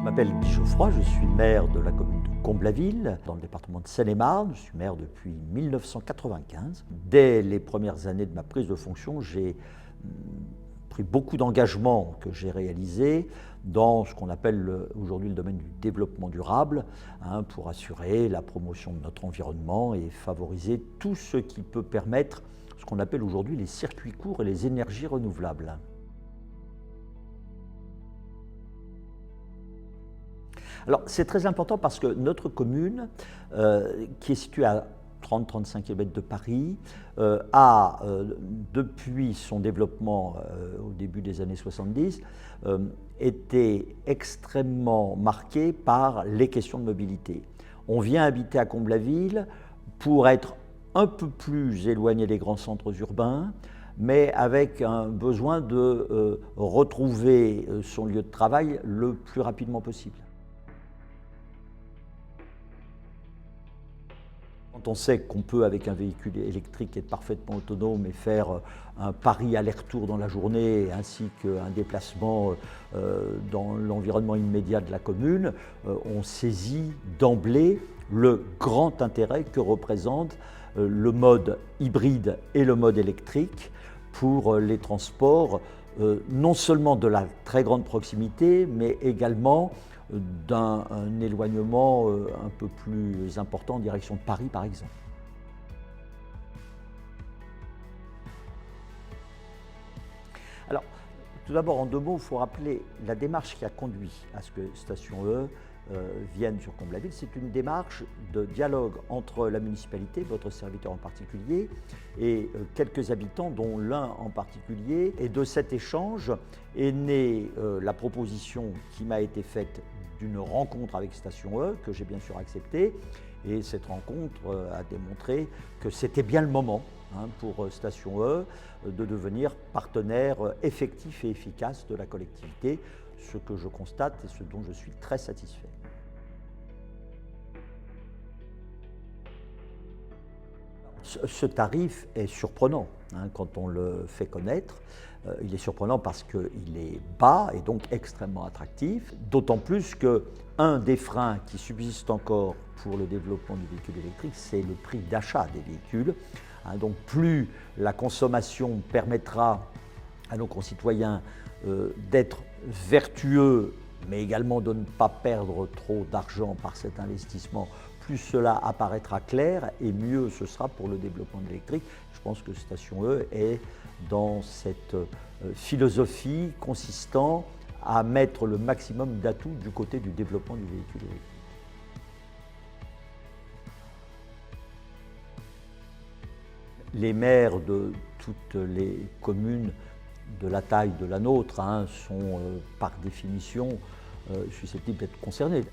m'appelle Guy Geoffroy, je suis maire de la commune de Comble-la-Ville, dans le département de Seine-et-Marne. Je suis maire depuis 1995. Dès les premières années de ma prise de fonction, j'ai pris beaucoup d'engagements que j'ai réalisés dans ce qu'on appelle aujourd'hui le domaine du développement durable, pour assurer la promotion de notre environnement et favoriser tout ce qui peut permettre ce qu'on appelle aujourd'hui les circuits courts et les énergies renouvelables. Alors c'est très important parce que notre commune, qui est située à 30-35 km de Paris, a, depuis son développement au début des années 70, été extrêmement marquée par les questions de mobilité. On vient habiter à Comble-la-Ville pour être un peu plus éloigné des grands centres urbains, mais avec un besoin de retrouver son lieu de travail le plus rapidement possible. Quand on sait qu'on peut, avec un véhicule électrique, être parfaitement autonome et faire un Paris aller-retour dans la journée, ainsi qu'un déplacement dans l'environnement immédiat de la commune, on saisit d'emblée le grand intérêt que représente le mode hybride et le mode électrique pour les transports, non seulement de la très grande proximité, mais également d'un éloignement un peu plus important en direction de Paris, par exemple. Alors, tout d'abord, en deux mots, il faut rappeler la démarche qui a conduit à ce que Station E vienne sur Comble-la-Ville. C'est une démarche de dialogue entre la municipalité, votre serviteur en particulier, et quelques habitants, dont l'un en particulier. Et de cet échange est née la proposition qui m'a été faite d'une rencontre avec Station E, que j'ai bien sûr acceptée. Et cette rencontre a démontré que c'était bien le moment pour Station E de devenir partenaire effectif et efficace de la collectivité, ce que je constate et ce dont je suis très satisfait. Ce tarif est surprenant quand on le fait connaître. Il est surprenant parce qu'il est bas et donc extrêmement attractif, d'autant plus qu'un des freins qui subsiste encore pour le développement du véhicule électrique, c'est le prix d'achat des véhicules. Donc plus la consommation permettra à nos concitoyens d'être vertueux, mais également de ne pas perdre trop d'argent par cet investissement, plus cela apparaîtra clair et mieux ce sera pour le développement de l'électrique. Je pense que Station E est dans cette philosophie consistant à mettre le maximum d'atouts du côté du développement du véhicule électrique. Les maires de toutes les communes de la taille de la nôtre sont par définition susceptibles d'être concernés.